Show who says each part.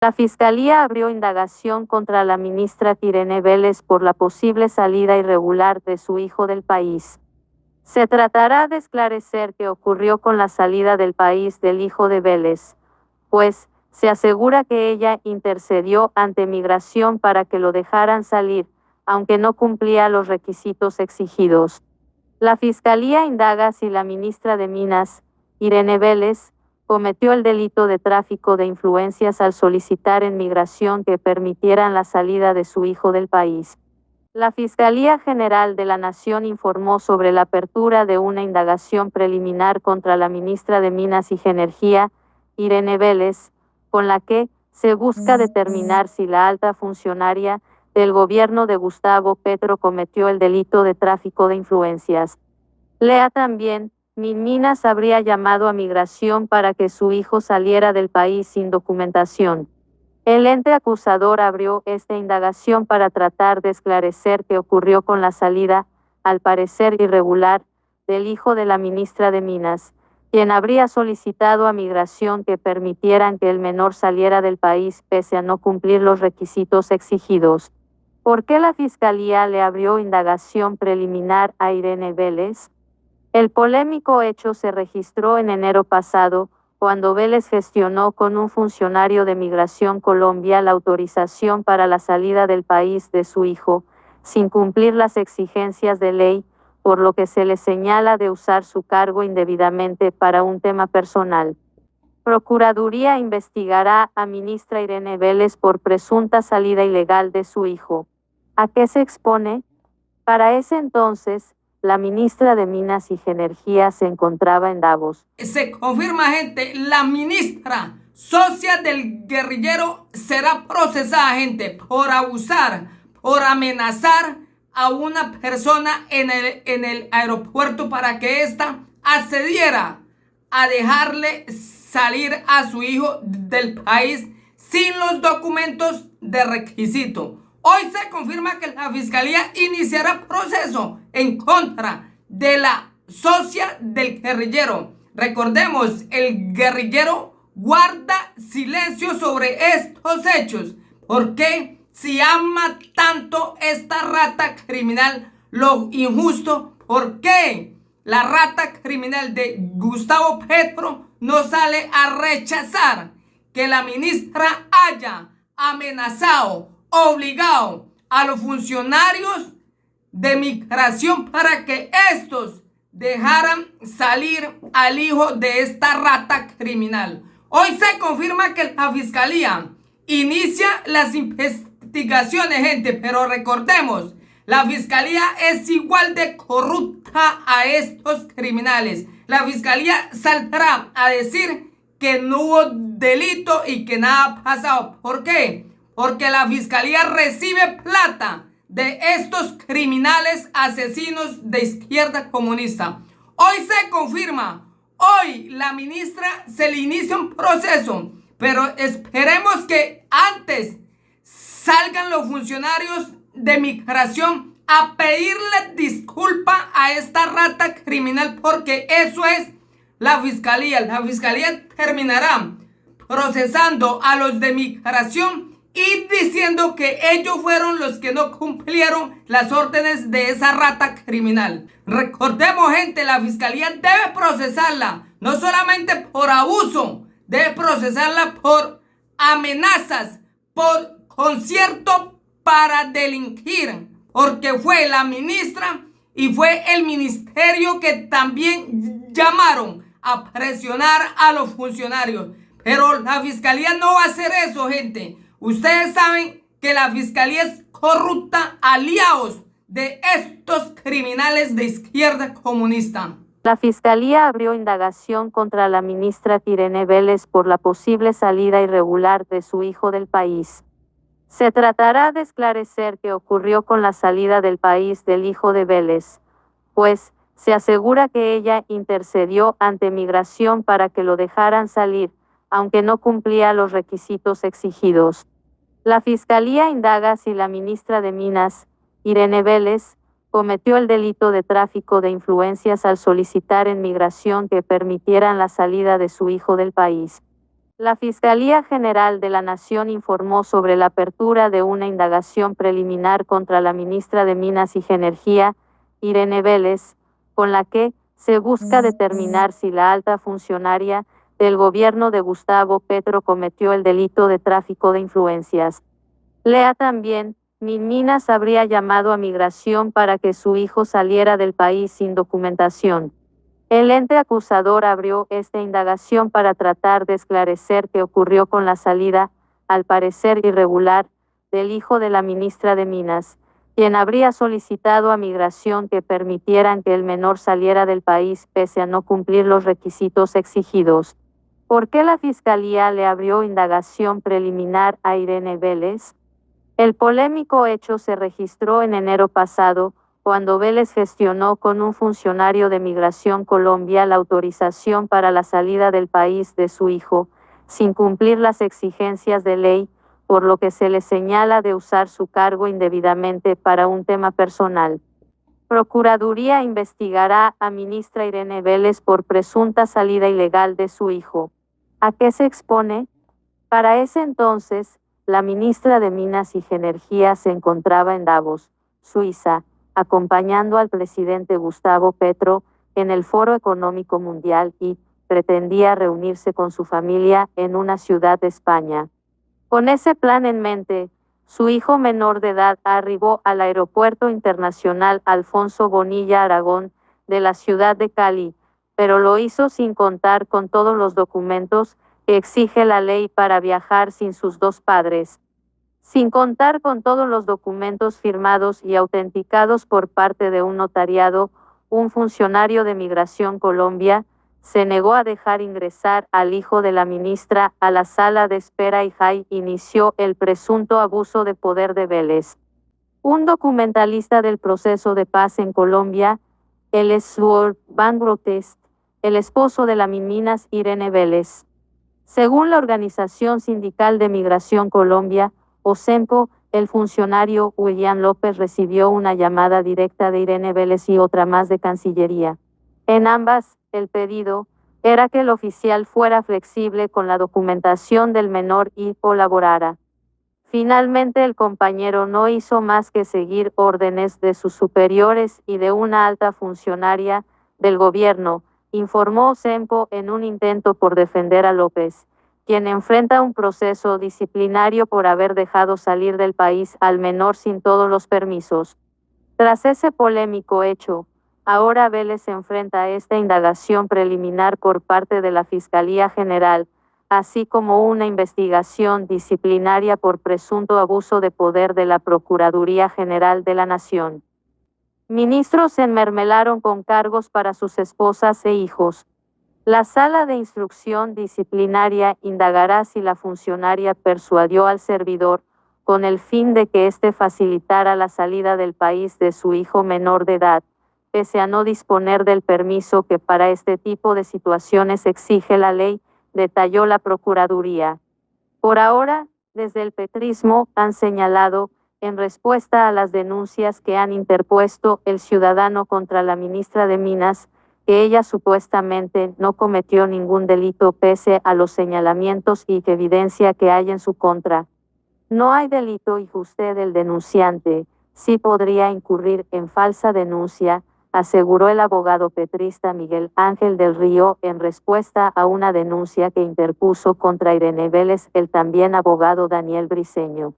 Speaker 1: La Fiscalía abrió indagación contra la ministra Irene Vélez por la posible salida irregular de su hijo del país. Se tratará de esclarecer qué ocurrió con la salida del país del hijo de Vélez, pues se asegura que ella intercedió ante Migración para que lo dejaran salir, aunque no cumplía los requisitos exigidos. La Fiscalía indaga si la ministra de Minas, Irene Vélez, cometió el delito de tráfico de influencias al solicitar en Migración que permitieran la salida de su hijo del país. La Fiscalía General de la Nación informó sobre la apertura de una indagación preliminar contra la ministra de Minas y Energía, Irene Vélez, con la que se busca determinar si la alta funcionaria del gobierno de Gustavo Petro cometió el delito de tráfico de influencias. Lea también, Minas habría llamado a Migración para que su hijo saliera del país sin documentación. El ente acusador abrió esta indagación para tratar de esclarecer qué ocurrió con la salida, al parecer irregular, del hijo de la ministra de Minas, quien habría solicitado a Migración que permitieran que el menor saliera del país pese a no cumplir los requisitos exigidos. ¿Por qué la Fiscalía le abrió indagación preliminar a Irene Vélez? El polémico hecho se registró en enero pasado, cuando Vélez gestionó con un funcionario de Migración Colombia la autorización para la salida del país de su hijo, sin cumplir las exigencias de ley, por lo que se le señala de usar su cargo indebidamente para un tema personal. Procuraduría investigará a ministra Irene Vélez por presunta salida ilegal de su hijo. ¿A qué se expone? Para ese entonces, la ministra de Minas y Energía se encontraba en Davos.
Speaker 2: Se confirma, gente, la ministra, socia del guerrillero, será procesada, gente, por abusar, por amenazar a una persona en el aeropuerto para que ésta accediera a dejarle salir a su hijo del país sin los documentos de requisito. Hoy se confirma que la Fiscalía iniciará proceso en contra de la socia del guerrillero. Recordemos, el guerrillero guarda silencio sobre estos hechos. ¿Por qué? Si ama tanto esta rata criminal lo injusto, ¿por qué la rata criminal de Gustavo Petro no sale a rechazar que la ministra haya amenazado, obligado a los funcionarios de Migración para que estos dejaran salir al hijo de esta rata criminal? Hoy se confirma que la Fiscalía inicia las investigaciones, gente, pero recordemos, la Fiscalía es igual de corrupta a estos criminales. La Fiscalía saldrá a decir que no hubo delito y que nada ha pasado. ¿Por qué? Porque la Fiscalía recibe plata de estos criminales asesinos de izquierda comunista. Hoy se confirma, hoy la ministra se le inicia un proceso, pero esperemos que antes salgan los funcionarios de Migración a pedirle disculpa a esta rata criminal, porque eso es la Fiscalía. La Fiscalía terminará procesando a los de Migración y diciendo que ellos fueron los que no cumplieron las órdenes de esa rata criminal. Recordemos, gente, la Fiscalía debe procesarla, no solamente por abuso, debe procesarla por amenazas, por concierto para delinquir, porque fue la ministra y fue el ministerio que también llamaron a presionar a los funcionarios. Pero la Fiscalía no va a hacer eso, gente. Ustedes saben que la Fiscalía es corrupta, aliados de estos criminales de izquierda comunista.
Speaker 1: La Fiscalía abrió indagación contra la ministra Irene Vélez por la posible salida irregular de su hijo del país. Se tratará de esclarecer qué ocurrió con la salida del país del hijo de Vélez, pues se asegura que ella intercedió ante Migración para que lo dejaran salir, aunque no cumplía los requisitos exigidos. La Fiscalía indaga si la ministra de Minas, Irene Vélez, cometió el delito de tráfico de influencias al solicitar en Migración que permitieran la salida de su hijo del país. La Fiscalía General de la Nación informó sobre la apertura de una indagación preliminar contra la ministra de Minas y Energía, Irene Vélez, con la que se busca determinar si la alta funcionaria del gobierno de Gustavo Petro cometió el delito de tráfico de influencias. Lea también, Minas habría llamado a migración para que su hijo saliera del país sin documentación. El ente acusador abrió esta indagación para tratar de esclarecer qué ocurrió con la salida, al parecer irregular, del hijo de la ministra de Minas, quien habría solicitado a migración que permitieran que el menor saliera del país pese a no cumplir los requisitos exigidos. ¿Por qué la Fiscalía le abrió indagación preliminar a Irene Vélez? El polémico hecho se registró en enero pasado, cuando Vélez gestionó con un funcionario de Migración Colombia la autorización para la salida del país de su hijo, sin cumplir las exigencias de ley, por lo que se le señala de usar su cargo indebidamente para un tema personal. Procuraduría investigará a ministra Irene Vélez por presunta salida ilegal de su hijo. ¿A qué se expone? Para ese entonces, la ministra de Minas y Energía se encontraba en Davos, Suiza, acompañando al presidente Gustavo Petro en el Foro Económico Mundial y pretendía reunirse con su familia en una ciudad de España. Con ese plan en mente, su hijo menor de edad arribó al Aeropuerto Internacional Alfonso Bonilla Aragón de la ciudad de Cali, pero lo hizo sin contar con todos los documentos que exige la ley para viajar sin sus dos padres. Sin contar con todos los documentos firmados y autenticados por parte de un notariado, un funcionario de Migración Colombia se negó a dejar ingresar al hijo de la ministra a la sala de espera y ahí inició el presunto abuso de poder de Vélez. Un documentalista del proceso de paz en Colombia, el Sword Van Grotest, el esposo de la Minas Irene Vélez. Según la Organización Sindical de Migración Colombia, OSEMCO, el funcionario William López recibió una llamada directa de Irene Vélez y otra más de Cancillería. En ambas, el pedido era que el oficial fuera flexible con la documentación del menor y colaborara. Finalmente el compañero no hizo más que seguir órdenes de sus superiores y de una alta funcionaria del gobierno, informó OSEMCO en un intento por defender a López, quien enfrenta un proceso disciplinario por haber dejado salir del país al menor sin todos los permisos. Tras ese polémico hecho, ahora Vélez enfrenta esta indagación preliminar por parte de la Fiscalía General, así como una investigación disciplinaria por presunto abuso de poder de la Procuraduría General de la Nación. Ministros se enmermelaron con cargos para sus esposas e hijos. La Sala de Instrucción Disciplinaria indagará si la funcionaria persuadió al servidor, con el fin de que éste facilitara la salida del país de su hijo menor de edad, pese a no disponer del permiso que para este tipo de situaciones exige la ley, detalló la Procuraduría. Por ahora, desde el petrismo han señalado, en respuesta a las denuncias que han interpuesto el ciudadano contra la ministra de Minas, que ella supuestamente no cometió ningún delito pese a los señalamientos y evidencia que hay en su contra. No hay delito y usted, el denunciante, sí podría incurrir en falsa denuncia, aseguró el abogado petrista Miguel Ángel del Río en respuesta a una denuncia que interpuso contra Irene Vélez el también abogado Daniel Briceño.